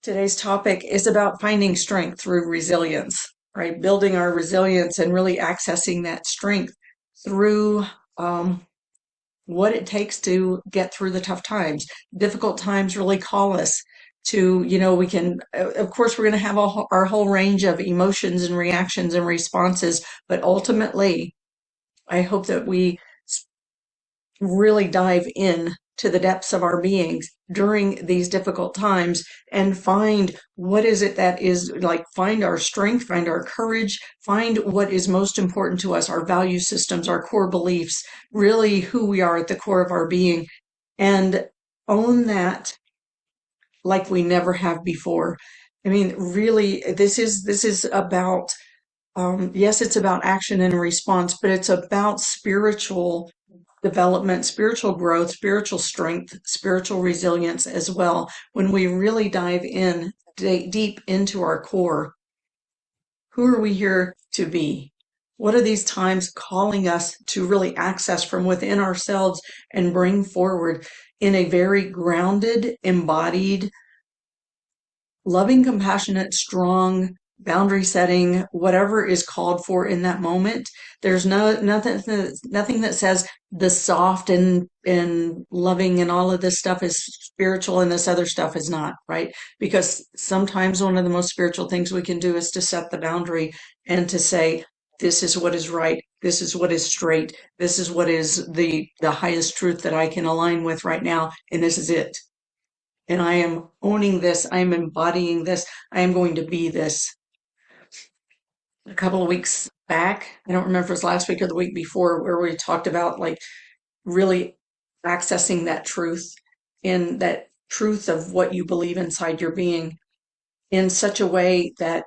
Today's topic is about finding strength through resilience, right? Building our resilience and really accessing that strength through what it takes to get through the tough times. Difficult times really call us to, we can, of course, we're going to have our whole range of emotions and reactions and responses, but ultimately, I hope that we really dive in to the depths of our beings during these difficult times and find what is it that is like, find our strength, find our courage, find what is most important to us, our value systems, our core beliefs, really who we are at the core of our being, and own that like we never have before. I mean, really, this is about yes, it's about action and response, but it's about spiritual development, spiritual growth, spiritual strength, spiritual resilience as well. When we really dive in deep into our core, who are we here to be? What are these times calling us to really access from within ourselves and bring forward in a very grounded, embodied, loving, compassionate, strong, boundary setting, whatever is called for in that moment. There's nothing that says the soft and loving and all of this stuff is spiritual and this other stuff is not, right? Because sometimes one of the most spiritual things we can do is to set the boundary and to say, this is what is right. This is what is straight. This is what is the highest truth that I can align with right now. And this is it. And I am owning this. I am embodying this. I am going to be this. A couple of weeks back, I don't remember if it was last week or the week before, where we talked about like really accessing that truth and that truth of what you believe inside your being in such a way that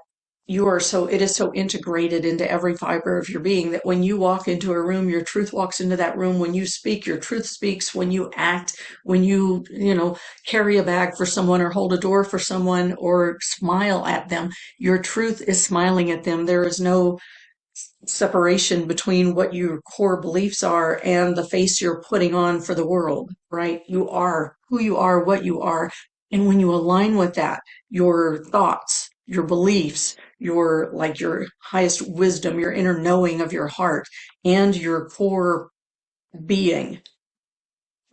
it is so integrated into every fiber of your being that when you walk into a room, your truth walks into that room. When you speak, your truth speaks. When you act, when you carry a bag for someone or hold a door for someone or smile at them, your truth is smiling at them. There is no separation between what your core beliefs are and the face you're putting on for the world, right? You are who you are, what you are. And when you align with that, your thoughts, your beliefs, your highest wisdom, your inner knowing of your heart and your core being,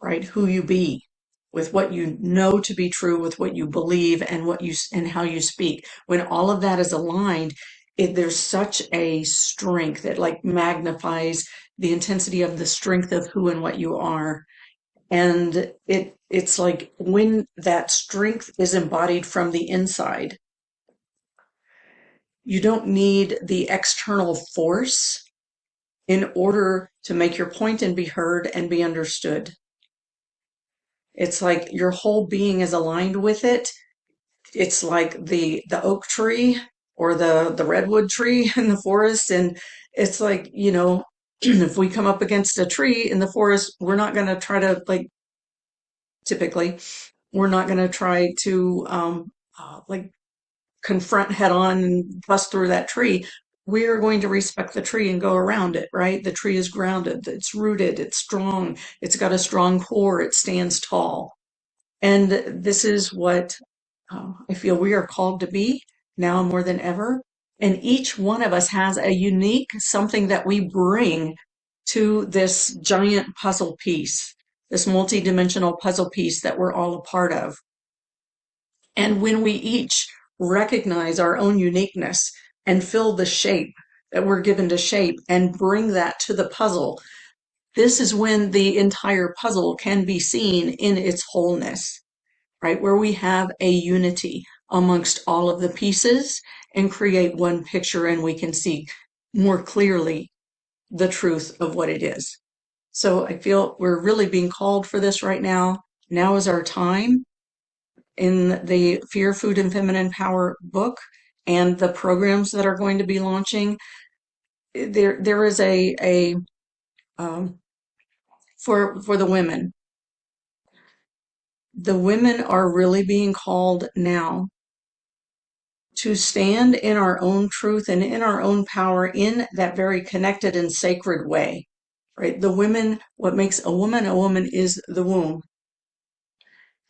right? Who you be with what you know to be true, with what you believe and and how you speak. When all of that is aligned, there's such a strength that like magnifies the intensity of the strength of who and what you are. And it's like when that strength is embodied from the inside, you don't need the external force in order to make your point and be heard and be understood. It's like your whole being is aligned with it. It's like the oak tree or the redwood tree in the forest. And it's like, if we come up against a tree in the forest, we're not going to try to like, typically, we're not going to try to like confront head on and bust through that tree. We are going to respect the tree and go around it, right? The tree is grounded, it's rooted, it's strong, it's got a strong core, it stands tall. And this is what I feel we are called to be now more than ever. And each one of us has a unique something that we bring to this giant puzzle piece, this multidimensional puzzle piece that we're all a part of. And when we each recognize our own uniqueness and fill the shape that we're given to shape and bring that to the puzzle, this is when the entire puzzle can be seen in its wholeness, right? Where we have a unity amongst all of the pieces and create one picture and we can see more clearly the truth of what it is. So I feel we're really being called for this right now. Now is our time. In the Fear, Food, and Feminine Power book and the programs that are going to be launching, there is a for the women. The women are really being called now to stand in our own truth and in our own power in that very connected and sacred way, right? The women, what makes a woman is the womb.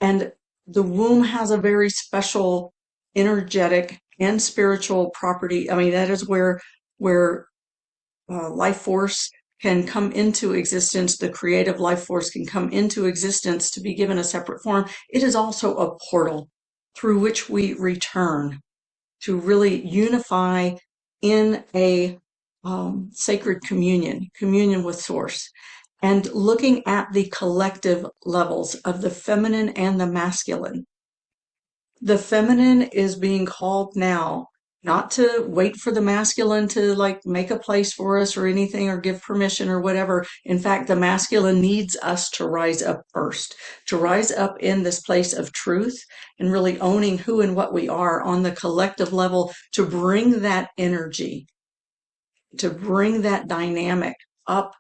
And the womb has a very special energetic and spiritual property. I mean, that is where life force can come into existence. The creative life force can come into existence to be given a separate form. It is also a portal through which we return to really unify in a sacred communion with Source, and looking at the collective levels of the feminine and the masculine. The feminine is being called now, not to wait for the masculine to like make a place for us or anything or give permission or whatever. In fact, the masculine needs us to rise up first, to rise up in this place of truth and really owning who and what we are on the collective level, to bring that energy, to bring that dynamic up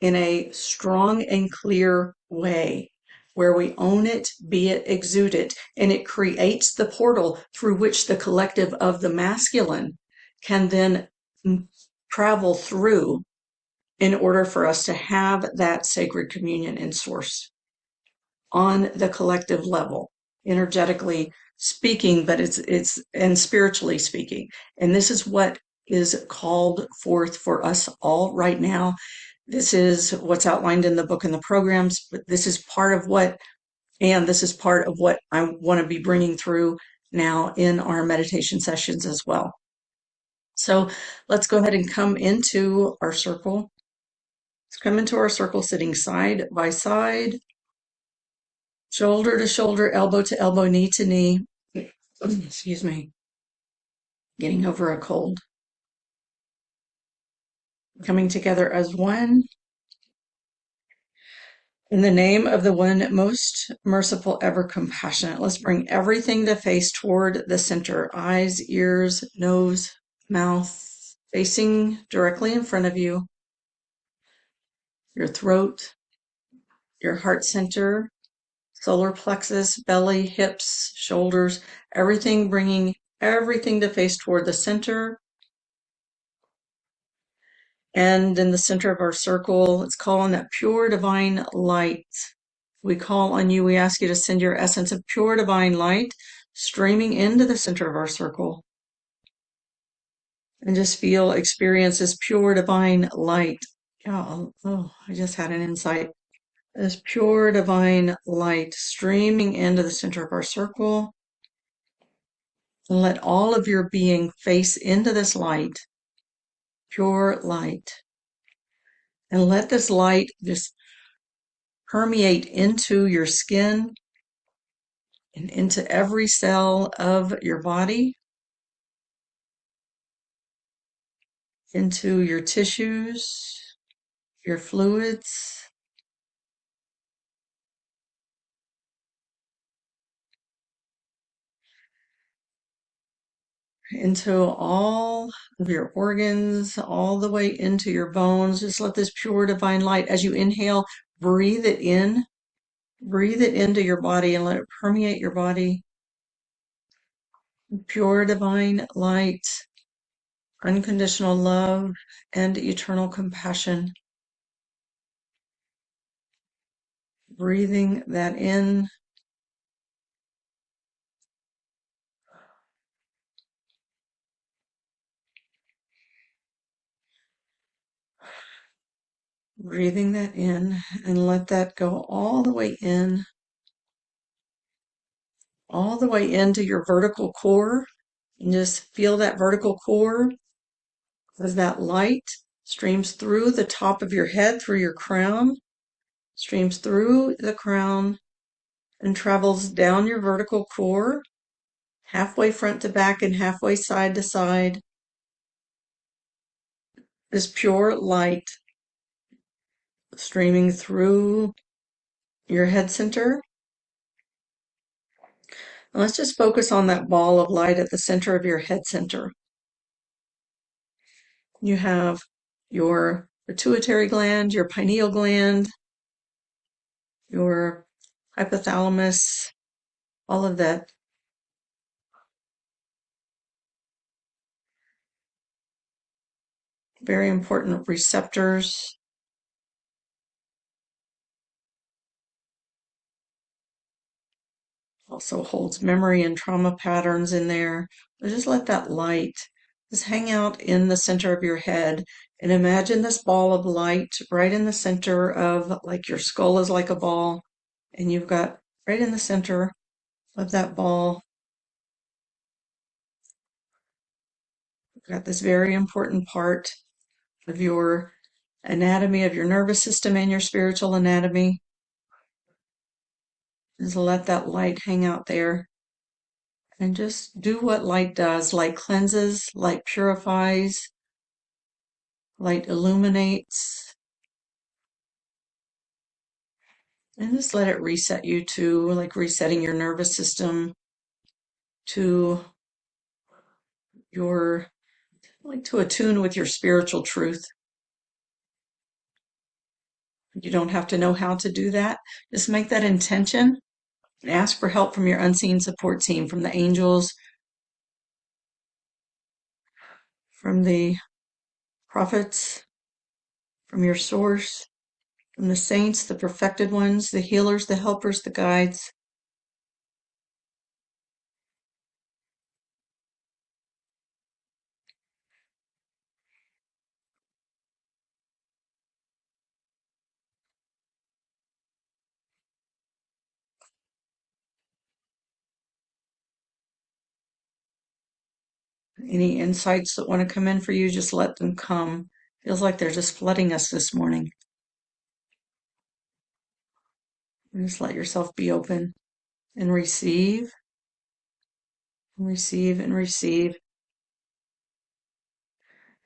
in a strong and clear way where we own it, be it, exude it, and it creates the portal through which the collective of the masculine can then travel through in order for us to have that sacred communion in Source on the collective level, energetically speaking, but it's and spiritually speaking. And this is what is called forth for us all right now. This is what's outlined in the book and the programs, but this is part of what I want to be bringing through now in our meditation sessions as well. So let's go ahead and come into our circle. Let's come into our circle sitting side by side, shoulder to shoulder, elbow to elbow, knee to knee. Excuse me. Getting over a cold. Coming together as one. In the name of the one most merciful, ever compassionate, let's bring everything to face toward the center. Eyes, ears, nose, mouth, facing directly in front of you. Your throat, your heart center, solar plexus, belly, hips, shoulders, everything, bringing everything to face toward the center. And in the center of our circle, let's call on that pure divine light. We call on you. We ask you to send your essence of pure divine light streaming into the center of our circle. And just experience this pure divine light. Oh, I just had an insight. This pure divine light streaming into the center of our circle. And let all of your being face into this light, pure light. And let this light just permeate into your skin and into every cell of your body, into your tissues, your fluids, into all of your organs, all the way into your bones. Just let this pure divine light, as you inhale, breathe it into your body and let it permeate your body. Pure divine light, unconditional love, and eternal compassion. Breathing that in. Breathing that in, and let that go all the way in, all the way into your vertical core. And just feel that vertical core as that light streams through the top of your head, through your crown, streams through the crown and travels down your vertical core, halfway front to back and halfway side to side. This pure light streaming through your head center. And let's just focus on that ball of light at the center of your head center. You have your pituitary gland, your pineal gland, your hypothalamus, all of that. Very important receptors. Also holds memory and trauma patterns in there. But just let that light just hang out in the center of your head and imagine this ball of light right in the center of, like, your skull is like a ball, and you've got right in the center of that ball, you've got this very important part of your anatomy, of your nervous system and your spiritual anatomy. Just let that light hang out there and just do what light does. Light cleanses, light purifies, light illuminates, and just let it reset you to, like, resetting your nervous system to your, like, to attune with your spiritual truth. You don't have to know how to do that. Just make that intention and ask for help from your unseen support team, from the angels, from the prophets, from your source, from the saints, the perfected ones, the healers, the helpers, the guides. Any insights that want to come in for you, just let them come. Feels like they're just flooding us this morning. And just let yourself be open and receive, and receive, and receive.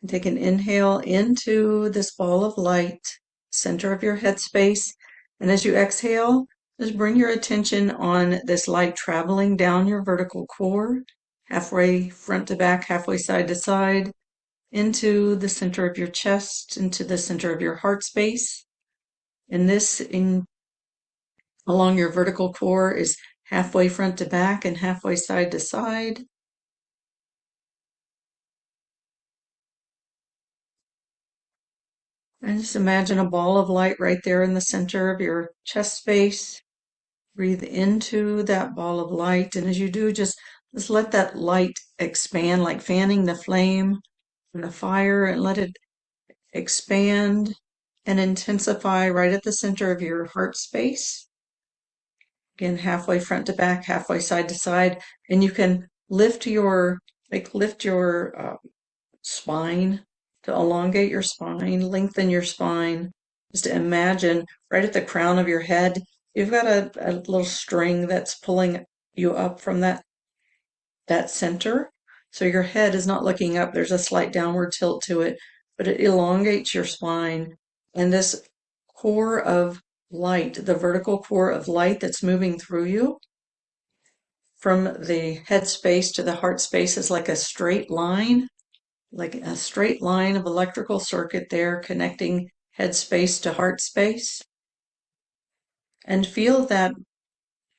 And take an inhale into this ball of light, center of your head space. And as you exhale, just bring your attention on this light traveling down your vertical core, halfway front to back, halfway side to side, into the center of your chest, into the center of your heart space. And this along your vertical core is halfway front to back and halfway side to side. And just imagine a ball of light right there in the center of your chest space. Breathe into that ball of light. And as you do, just let that light expand, like fanning the flame from the fire, and let it expand and intensify right at the center of your heart space. Again, halfway front to back, halfway side to side. And you can lift your, spine, to elongate your spine, lengthen your spine. Just to imagine right at the crown of your head, you've got a little string that's pulling you up from that center. So your head is not looking up. There's a slight downward tilt to it, but it elongates your spine. And this core of light, the vertical core of light that's moving through you from the head space to the heart space, is like a straight line of electrical circuit there connecting head space to heart space. And feel that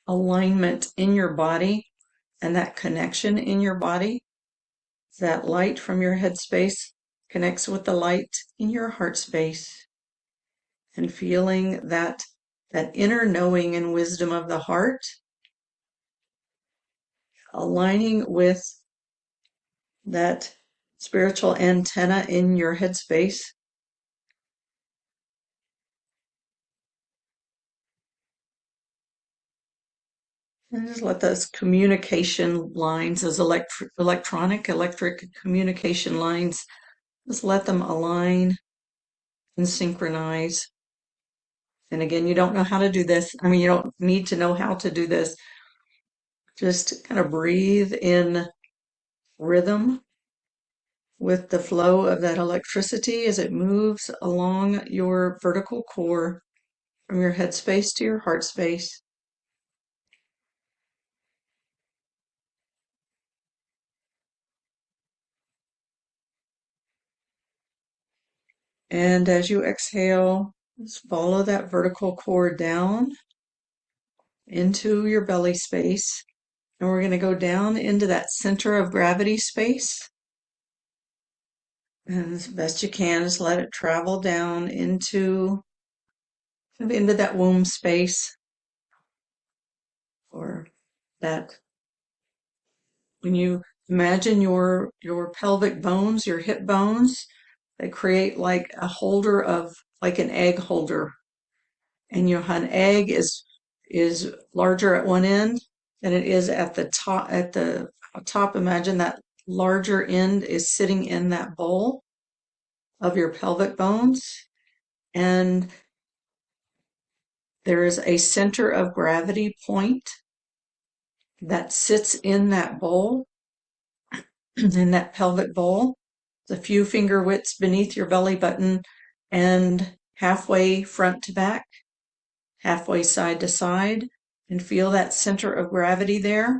alignment in your body and that connection in your body. That light from your head space connects with the light in your heart space. And feeling that inner knowing and wisdom of the heart aligning with that spiritual antenna in your headspace. And just let those communication lines, those electric communication lines, just let them align and synchronize. And again, you don't know how to do this. I mean, you don't need to know how to do this. Just kind of breathe in rhythm with the flow of that electricity as it moves along your vertical core from your head space to your heart space. And as you exhale, just follow that vertical core down into your belly space. And we're going to go down into that center of gravity space. And as best you can, just let it travel down into that womb space, or that when you imagine your pelvic bones, your hip bones, they create like a holder of like an egg holder. And an egg is larger at one end than it is at the top. At the top, imagine that larger end is sitting in that bowl of your pelvic bones, and there is a center of gravity point that sits in that bowl, in that pelvic bowl. It's a few finger widths beneath your belly button and halfway front to back, halfway side to side, and feel that center of gravity there.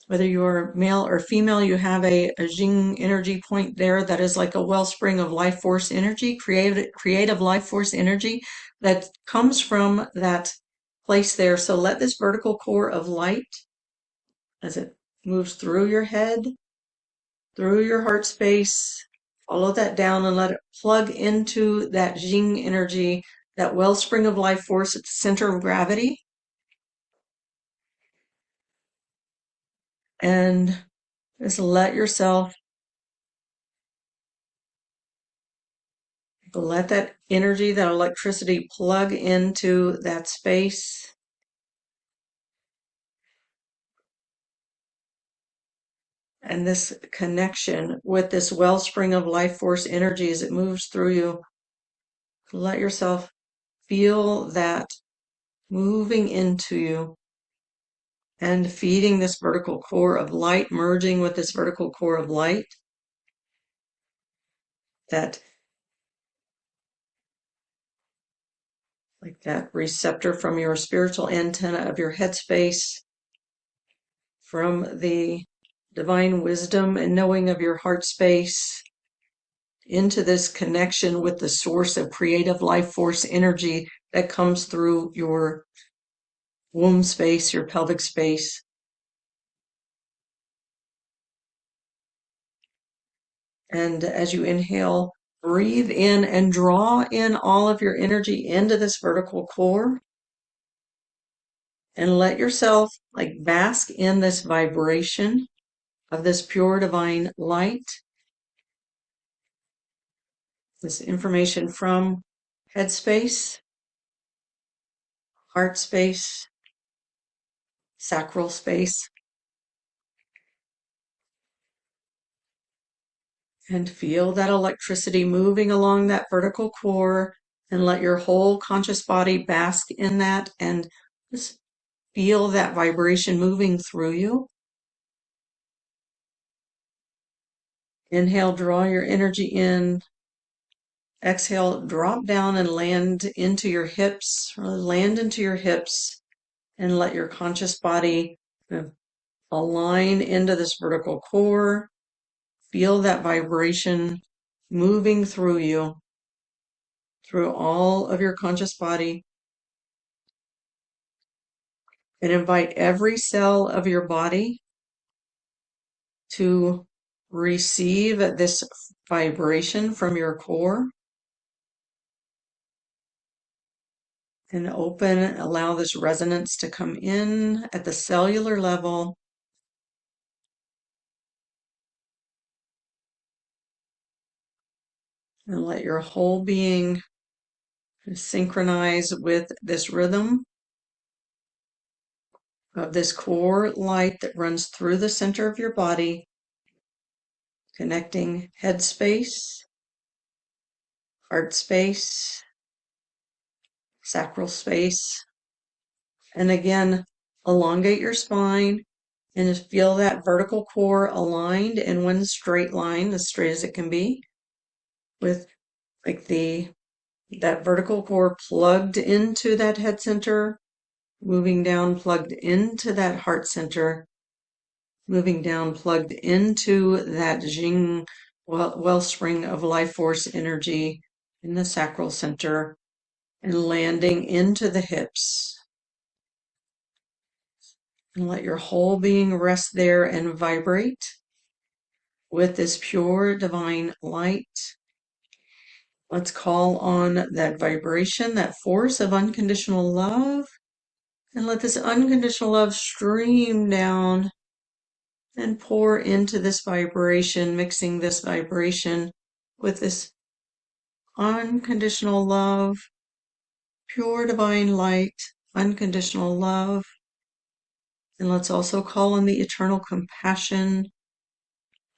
Whether you're male or female, you have a Jing energy point there that is like a wellspring of life force energy, creative life force energy that comes from that place there. So let this vertical core of light, as it moves through your head, through your heart space, follow that down and let it plug into that Jing energy, that wellspring of life force at the center of gravity. And just let that energy, that electricity plug into that space. And this connection with this wellspring of life force energy as it moves through you. Let yourself feel that moving into you and feeding this vertical core of light, merging with this vertical core of light. That like that receptor from your spiritual antenna of your headspace, from the divine wisdom and knowing of your heart space, into this connection with the source of creative life force energy that comes through your womb space, your pelvic space. And as you inhale, breathe in and draw in all of your energy into this vertical core. And let yourself like bask in this vibration of this pure divine light. This information from headspace, heart space, sacral space. And feel that electricity moving along that vertical core, and let your whole conscious body bask in that and just feel that vibration moving through you. Inhale, draw your energy in. Exhale, drop down and land into your hips, or land into your hips, and let your conscious body align into this vertical core. Feel that vibration moving through you, through all of your conscious body, and invite every cell of your body to receive this vibration from your core. And allow this resonance to come in at the cellular level. And let your whole being synchronize with this rhythm of this core light that runs through the center of your body, connecting head space, heart space, sacral space. And again, elongate your spine and just feel that vertical core aligned in one straight line, as straight as it can be, with like that vertical core plugged into that head center, moving down, plugged into that heart center, moving down, plugged into that Jing wellspring of life force energy in the sacral center, and landing into the hips. And let your whole being rest there and vibrate with this pure divine light. Let's call on that vibration, that force of unconditional love, And let this unconditional love stream down and pour into this vibration, mixing this vibration with this unconditional love, pure divine light, unconditional love. And let's also call on the eternal compassion,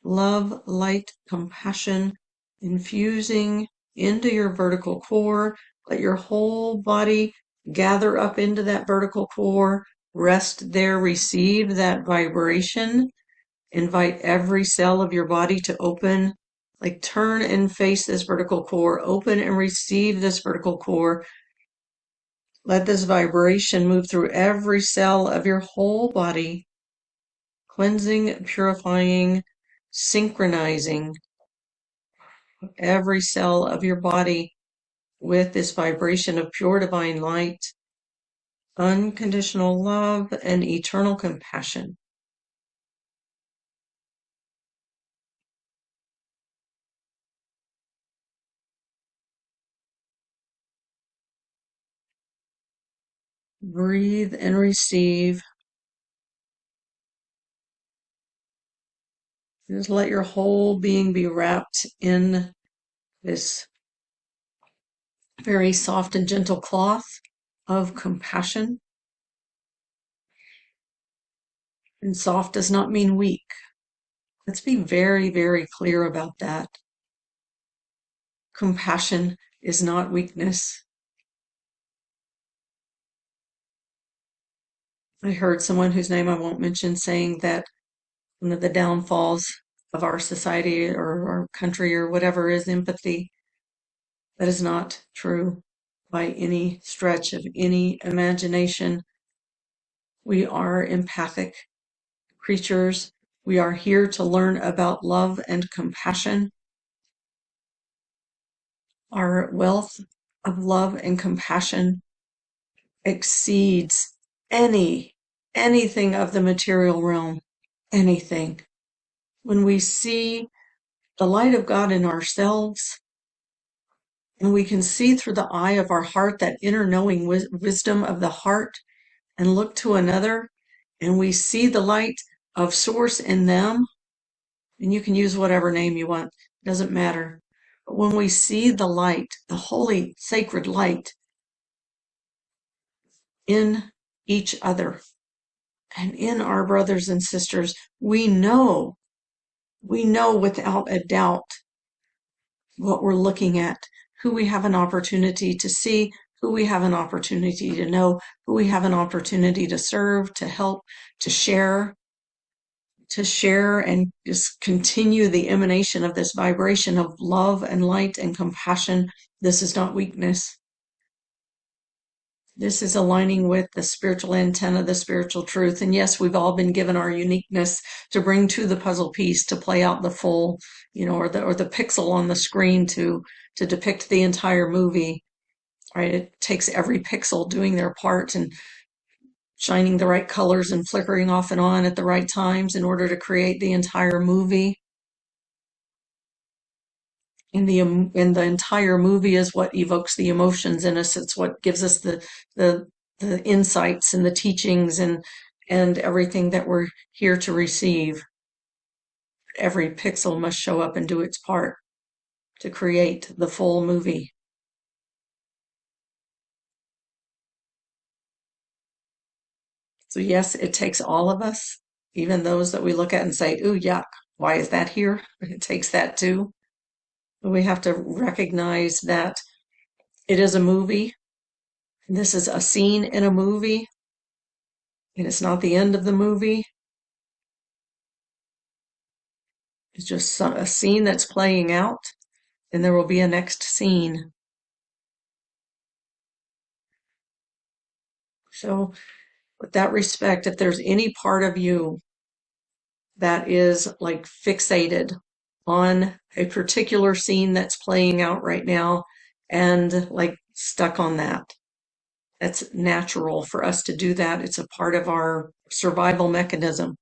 love, light, compassion, infusing into your vertical core. Let your whole body gather up into that vertical core, rest there, receive that vibration. Invite every cell of your body to open, like turn and face this vertical core, open and receive this vertical core. Let this vibration move through every cell of your whole body, cleansing, purifying, synchronizing every cell of your body with this vibration of pure divine light, unconditional love, and eternal compassion. Breathe and receive. Just let your whole being be wrapped in this very soft and gentle cloth of compassion. And soft does not mean weak. Let's be very, very clear about that. Compassion is not weakness. I heard someone whose name I won't mention saying that one of the downfalls of our society or our country or whatever is empathy. That is not true by any stretch of any imagination. We are empathic creatures. We are here to learn about love and compassion. Our wealth of love and compassion exceeds anything of the material realm, anything. When we see the light of God in ourselves, and we can see through the eye of our heart, that inner knowing wisdom of the heart, and look to another, and we see the light of source in them, and you can use whatever name you want, doesn't matter. But when we see the light, the holy, sacred light in each other and in our brothers and sisters, we know without a doubt what we're looking at, who we have an opportunity to see, who we have an opportunity to know, who we have an opportunity to serve, to help, to share and just continue the emanation of this vibration of love and light and compassion. This is not weakness. This is aligning with the spiritual antenna, the spiritual truth. And yes, we've all been given our uniqueness to bring to the puzzle piece, to play out the full, or the pixel on the screen to depict the entire movie, right? It takes every pixel doing their part and shining the right colors and flickering off and on at the right times in order to create the entire movie. And the entire movie is what evokes the emotions in us. It's what gives us the insights and the teachings and everything that we're here to receive. Every pixel must show up and do its part to create the full movie. So yes, it takes all of us, even those that we look at and say, ooh, yuck, why is that here? It takes that too. We have to recognize that it is a movie. This is a scene in a movie, and it's not the end of the movie. It's just a scene that's playing out, and there will be a next scene. So, with that respect, if there's any part of you that is like fixated on a particular scene that's playing out right now and like stuck on that, that's natural for us to do that. It's a part of our survival mechanism.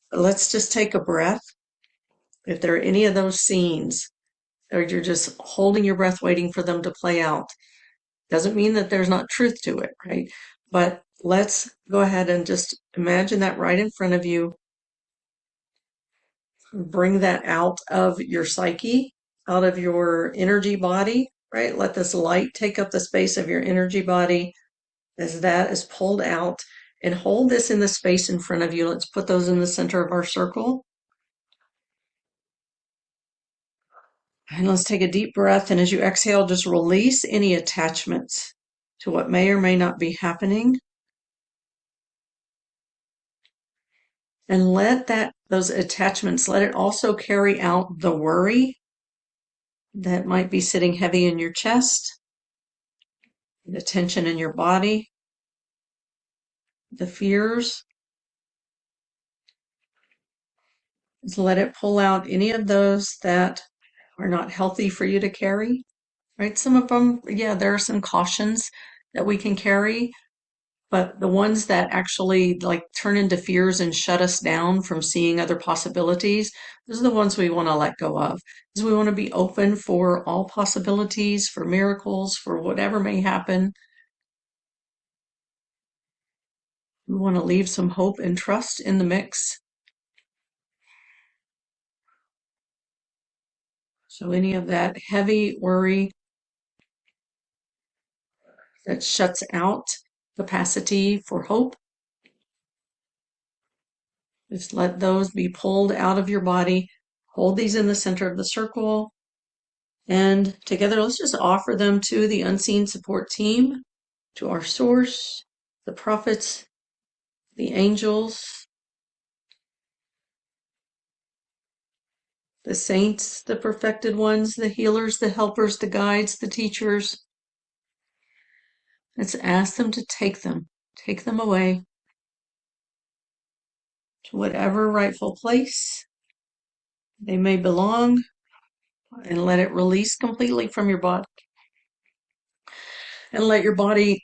But let's just take a breath. If there are any of those scenes, or you're just holding your breath waiting for them to play out, doesn't mean that there's not truth to it, right? But let's go ahead and just imagine that right in front of you. Bring that out of your psyche, out of your energy body, right? Let this light take up the space of your energy body as that is pulled out, and hold this in the space in front of you. Let's put those in the center of our circle. And let's take a deep breath. And as you exhale, just release any attachments to what may or may not be happening. And let those attachments, let it also carry out the worry that might be sitting heavy in your chest, the tension in your body, the fears. Just let it pull out any of those that are not healthy for you to carry, right? Some of them, yeah, there are some cautions that we can carry, but the ones that actually like turn into fears and shut us down from seeing other possibilities, those are the ones we want to let go of. Because we want to be open for all possibilities, for miracles, for whatever may happen. We want to leave some hope and trust in the mix. So any of that heavy worry that shuts out capacity for hope, just let those be pulled out of your body. Hold these in the center of the circle. And together, let's just offer them to the unseen support team, to our source, the prophets, the angels, the saints, the perfected ones, the healers, the helpers, the guides, the teachers. Let's ask them to take them away to whatever rightful place they may belong, and let it release completely from your body. And let your body,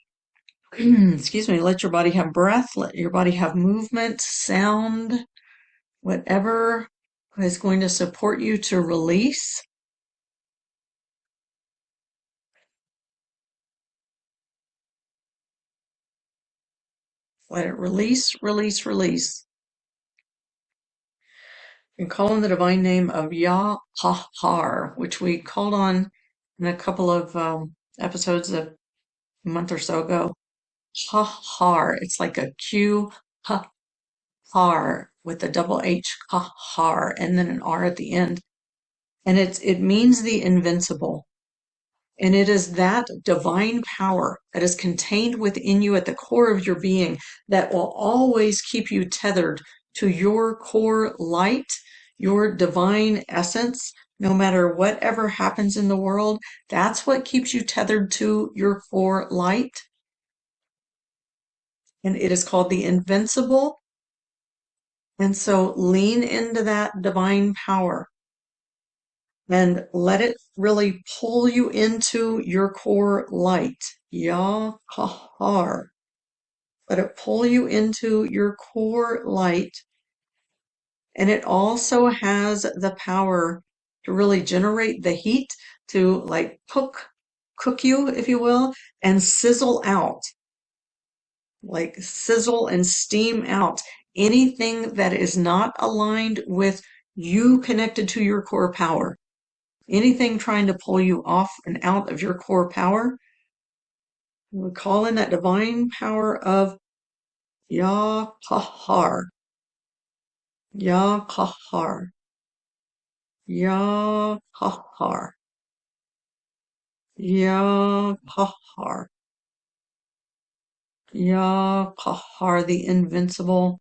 excuse me, let your body have breath, let your body have movement, sound, whatever is going to support you to release. Let it release, release, release. And call on the divine name of Yah-Ha-Har, which we called on in a couple of episodes a month or so ago. Ha-Har. It's like a Q, ha-har, with a double H, ha-har, and then an R at the end. And it means the invincible. And it is that divine power that is contained within you at the core of your being that will always keep you tethered to your core light, your divine essence, no matter whatever happens in the world. That's what keeps you tethered to your core light. And it is called the invincible. And so lean into that divine power and let it really pull you into your core light. Yah-Kahar. Let it pull you into your core light. And it also has the power to really generate the heat to like cook you, if you will, and sizzle out, like sizzle and steam out anything that is not aligned with you connected to your core power. Anything trying to pull you off and out of your core power, we call in that divine power of Yah-Kahar, Yah-Kahar, Yah-Kahar, Yah-Kahar, Yah-Kahar, the invincible.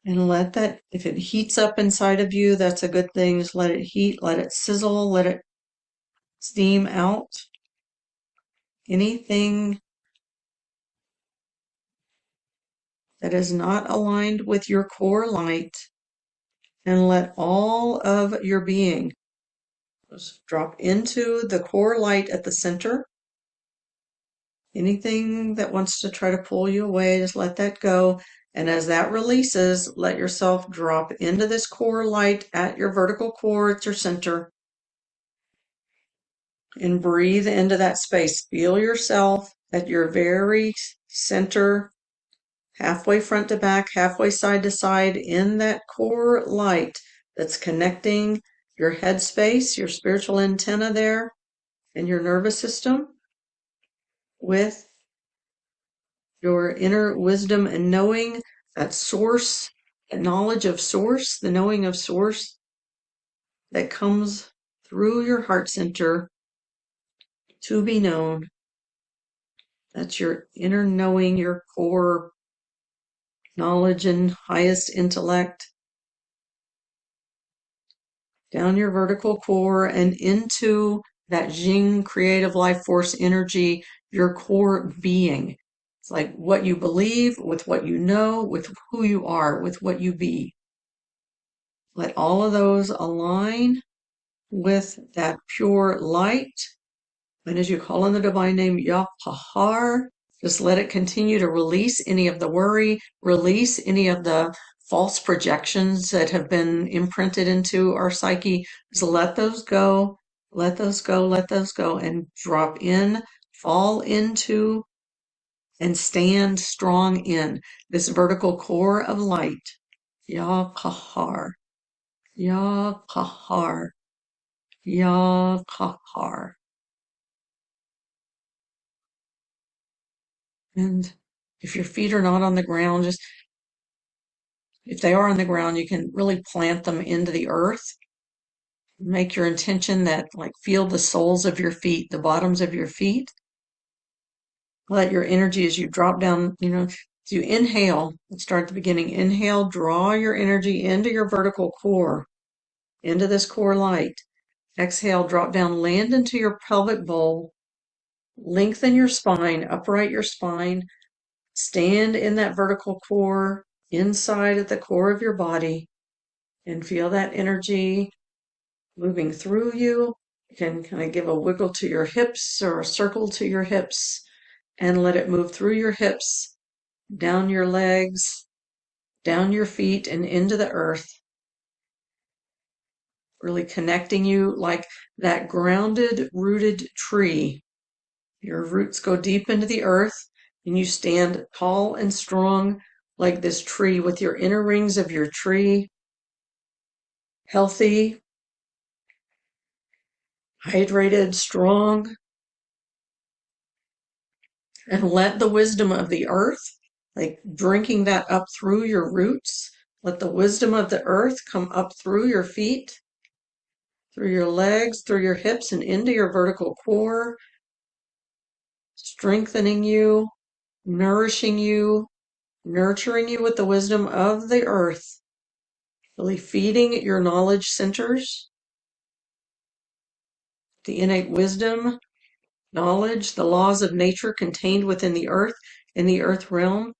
And let that, if it heats up inside of you, that's a good thing. Just let it heat, let it sizzle, let it steam out. Anything that is not aligned with your core light, and let all of your being just drop into the core light at the center. Anything that wants to try to pull you away, just let that go. And as that releases, let yourself drop into this core light at your vertical core at your center. And breathe into that space. Feel yourself at your very center, halfway front to back, halfway side to side, in that core light that's connecting your head space, your spiritual antenna there, and your nervous system with your inner wisdom and knowing, that source, that knowledge of source, the knowing of source that comes through your heart center to be known. That's your inner knowing, your core knowledge and highest intellect, down your vertical core and into that Jing creative life force energy, your core being. It's like what you believe, with what you know, with who you are, with what you be. Let all of those align with that pure light. And as you call on the divine name, Yah-Pahar, just let it continue to release any of the worry, release any of the false projections that have been imprinted into our psyche. Just let those go, let those go, let those go, and drop in, fall into, and stand strong in this vertical core of light. Yah-Pahar, Yah-Pahar, Yah-Pahar. And if your feet are not on the ground, just if they are on the ground, you can really plant them into the earth. Make your intention that, like, feel the soles of your feet, the bottoms of your feet. Let your energy as you drop down, as you inhale, let's start at the beginning. Inhale, draw your energy into your vertical core, into this core light. Exhale, drop down, land into your pelvic bowl. Lengthen your spine, upright your spine. Stand in that vertical core, inside at the core of your body, and feel that energy moving through you. You can kind of give a wiggle to your hips or a circle to your hips and let it move through your hips, down your legs, down your feet, and into the earth. Really connecting you like that grounded, rooted tree. Your roots go deep into the earth, and you stand tall and strong like this tree with your inner rings of your tree healthy, hydrated, strong, and let the wisdom of the earth, like drinking that up through your roots, let the wisdom of the earth come up through your feet, through your legs, through your hips, and into your vertical core, strengthening you, nourishing you, nurturing you with the wisdom of the earth, really feeding your knowledge centers, the innate wisdom, knowledge, the laws of nature contained within the earth, in the earth realm.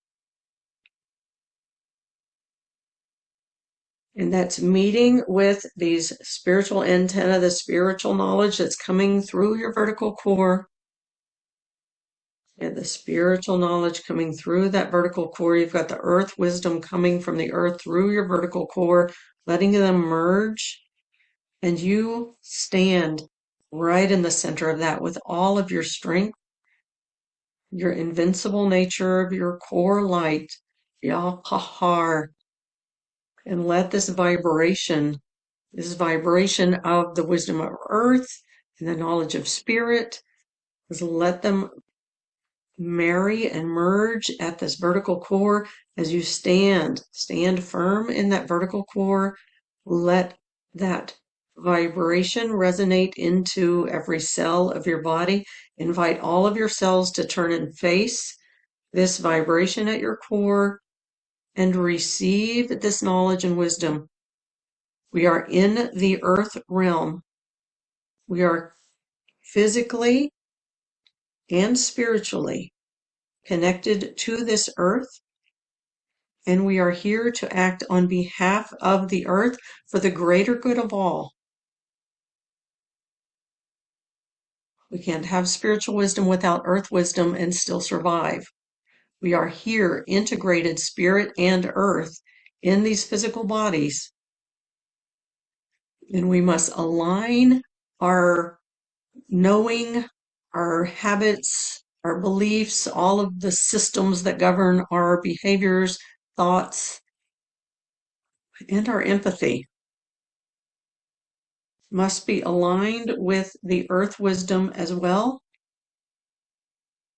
And that's meeting with these spiritual antenna, the spiritual knowledge that's coming through your vertical core. And the spiritual knowledge coming through that vertical core. You've got the earth wisdom coming from the earth through your vertical core, letting them merge. And you stand right in the center of that with all of your strength, your invincible nature of your core light, Yah-Pahar, and let this vibration of the wisdom of earth and the knowledge of spirit, is let them marry and merge at this vertical core as you stand firm in that vertical core. Let that vibration resonate into every cell of your body. Invite all of your cells to turn and face this vibration at your core and receive this knowledge and wisdom. We are in the earth realm. We are physically and spiritually connected to this earth, and we are here to act on behalf of the earth for the greater good of all. We can't have spiritual wisdom without earth wisdom and still survive. We are here, integrated spirit and earth in these physical bodies, and we must align our knowing, our habits, our beliefs, all of the systems that govern our behaviors, thoughts, and our empathy must be aligned with the earth wisdom as well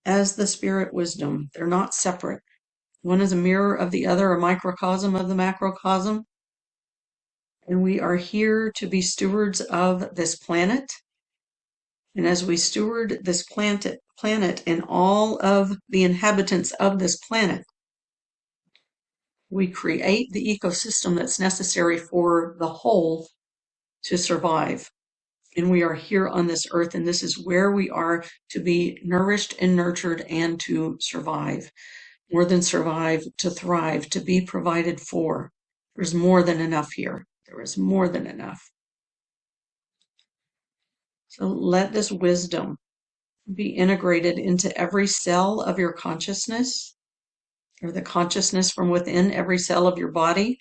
as the spirit wisdom. They're not separate. One is a mirror of the other, a microcosm of the macrocosm. And we are here to be stewards of this planet. And as we steward this planet and all of the inhabitants of this planet, we create the ecosystem that's necessary for the whole to survive. And we are here on this earth, and this is where we are to be nourished and nurtured and to survive. More than survive, to thrive, to be provided for. There's more than enough here. There is more than enough. So let this wisdom be integrated into every cell of your consciousness, or the consciousness from within every cell of your body.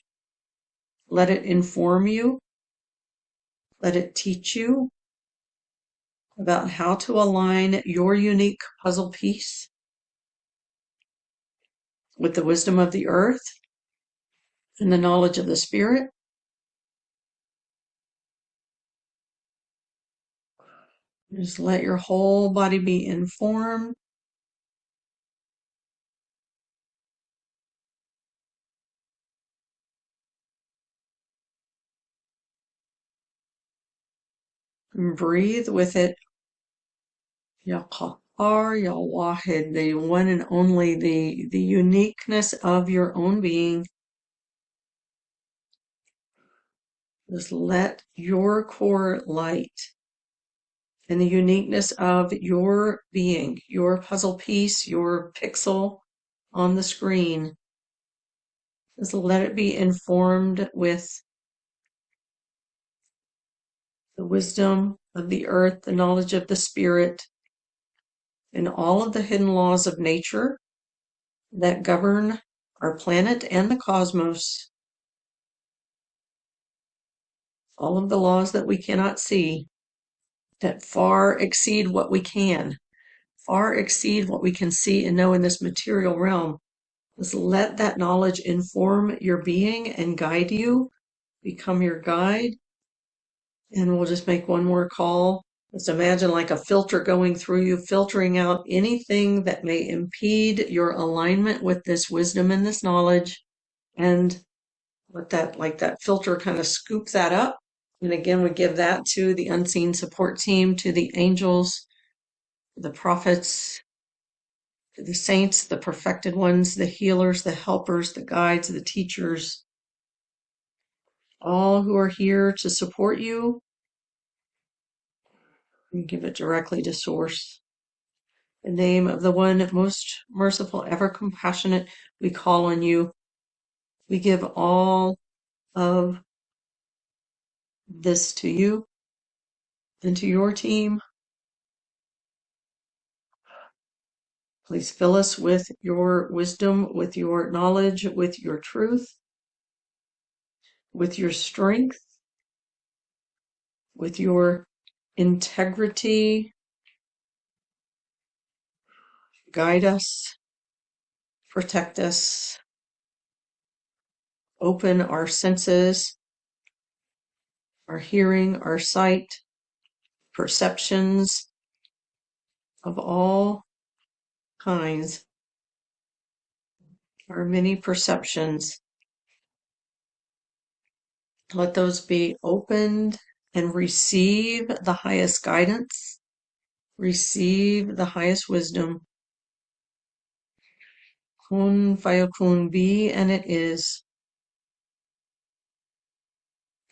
Let it inform you. Let it teach you about how to align your unique puzzle piece with the wisdom of the earth and the knowledge of the spirit. Just let your whole body be informed. And breathe with it. Ya Qahar, Ya Wahid, the one and only, the uniqueness of your own being. Just let your core light and the uniqueness of your being, your puzzle piece, your pixel on the screen, just let it be informed with the wisdom of the earth, the knowledge of the spirit, and all of the hidden laws of nature that govern our planet and the cosmos, all of the laws that we cannot see, that far exceed what we can, far exceed what we can see and know in this material realm. Just let that knowledge inform your being and guide you, become your guide. And we'll just make one more call. Just imagine like a filter going through you, filtering out anything that may impede your alignment with this wisdom and this knowledge. And let that, like that filter, kind of scoop that up. And again, we give that to the unseen support team, to the angels, the prophets, to the saints, the perfected ones, the healers, the helpers, the guides, the teachers, all who are here to support you. And give it directly to Source. In the name of the one most merciful, ever compassionate, we call on you. We give all of this to you and to your team. Please fill us with your wisdom, with your knowledge, with your truth, with your strength, with your integrity. Guide us, protect us, open our senses, our hearing, our sight, perceptions of all kinds, our many perceptions. Let those be opened and receive the highest guidance, receive the highest wisdom. Kun fayakun, be, and it is.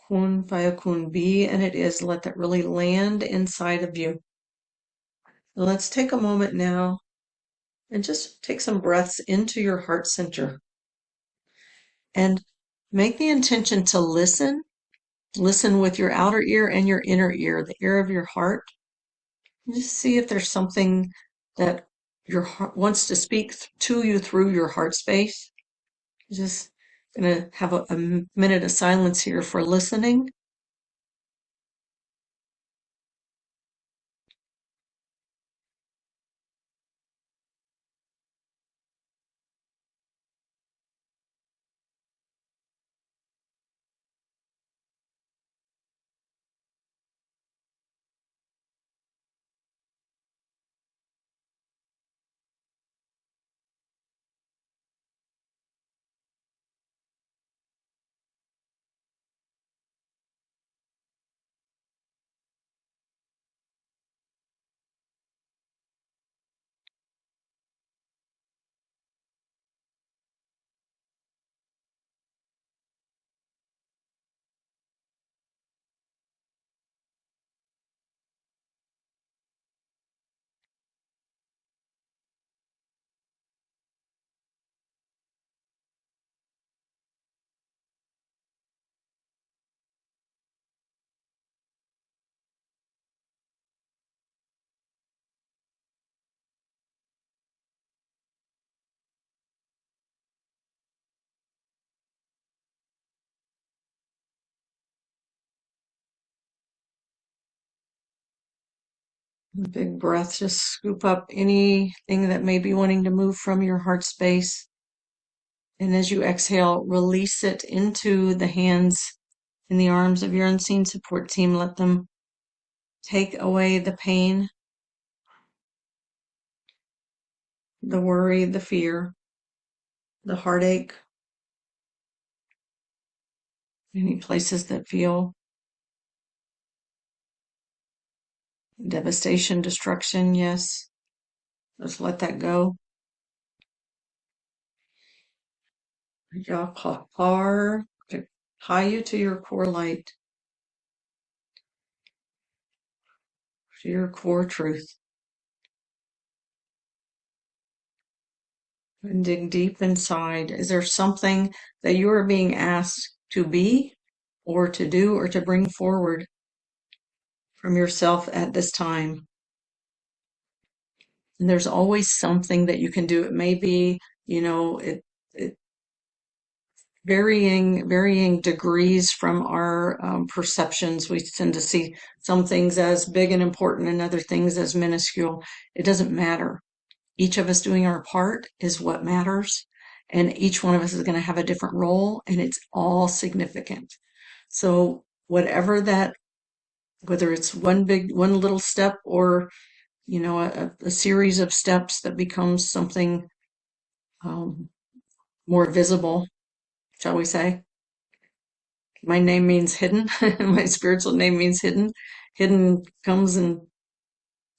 Kun fayakun, be, and it is. Let that really land inside of you. Let's take a moment now and just take some breaths into your heart center and make the intention to listen. Listen with your outer ear and your inner ear, the ear of your heart. Just see if there's something that your heart wants to speak to you through your heart space. Just gonna have a minute of silence here for listening. A big breath, just scoop up anything that may be wanting to move from your heart space. And as you exhale, release it into the hands and the arms of your unseen support team. Let them take away the pain, the worry, the fear, the heartache, any places that feel devastation, destruction. Yes, just let that go. Far to high you to your core light, to your core truth. And dig deep inside. Is there something that you are being asked to be or to do or to bring forward from yourself at this time? And there's always something that you can do. It may be, it varying degrees from our perceptions. We tend to see some things as big and important and other things as minuscule. It doesn't matter. Each of us doing our part is what matters. And each one of us is going to have a different role, and it's all significant. So whatever that, whether it's one little step or, a series of steps that becomes something more visible, shall we say? My name means hidden. My spiritual name means hidden. Hidden comes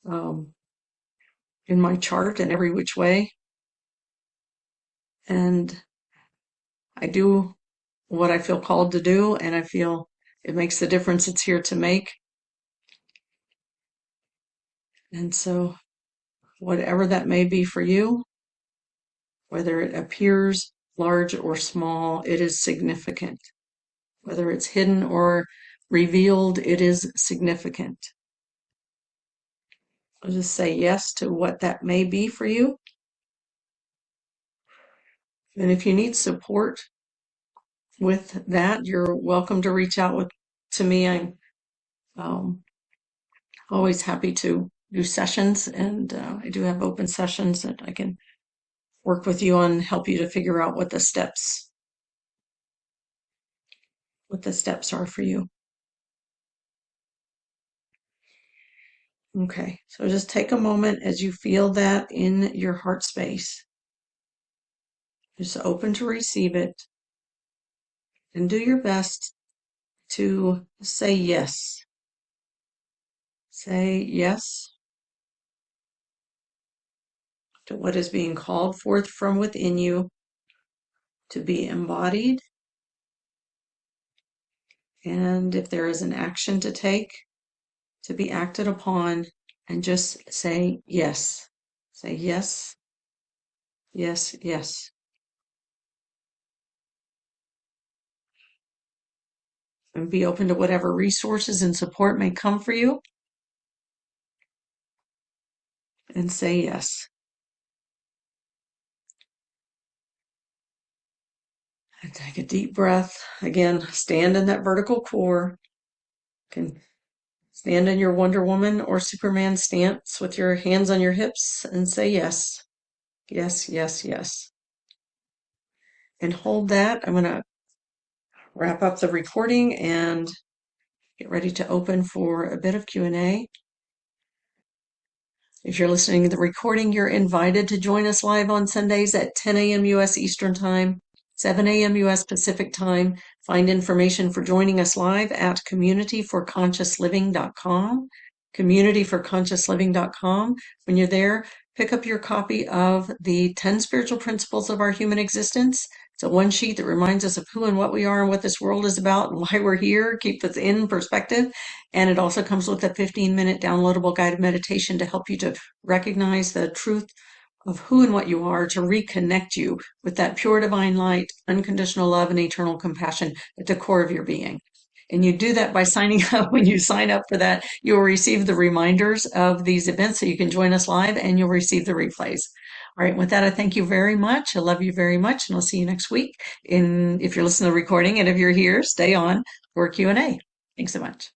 um, in my chart in every which way. And I do what I feel called to do, and I feel it makes the difference it's here to make. And so, whatever that may be for you, whether it appears large or small, it is significant. Whether it's hidden or revealed, it is significant. So just say yes to what that may be for you. And if you need support with that, you're welcome to reach out to me. I'm um, always happy to do sessions, and I do have open sessions that I can work with you on, help you to figure out what the steps are for you. Okay, so just take a moment as you feel that in your heart space. Just open to receive it, and do your best to say yes. Say yes to what is being called forth from within you to be embodied. And if there is an action to take, to be acted upon, and just say yes. Say yes, yes, yes. And be open to whatever resources and support may come for you. And say yes. And take a deep breath. Again, stand in that vertical core. You can stand in your Wonder Woman or Superman stance with your hands on your hips and say yes. Yes, yes, yes. And hold that. I'm going to wrap up the recording and get ready to open for a bit of Q&A. If you're listening to the recording, you're invited to join us live on Sundays at 10 a.m. U.S. Eastern Time, 7 a.m. U.S. Pacific Time. Find information for joining us live at communityforconsciousliving.com, communityforconsciousliving.com. When you're there, pick up your copy of the 10 Spiritual Principles of Our Human Existence. It's a one sheet that reminds us of who and what we are and what this world is about and why we're here, keep us in perspective. And it also comes with a 15-minute downloadable guided meditation to help you to recognize the truth of who and what you are, to reconnect you with that pure divine light, unconditional love, and eternal compassion at the core of your being. And you do that by signing up. When you sign up for that, you'll receive the reminders of these events so you can join us live, and you'll receive the replays. All right, with that, I thank you very much. I love you very much, and I'll see you next week. If you're listening to the recording, and if you're here, stay on for Q&A. Thanks so much.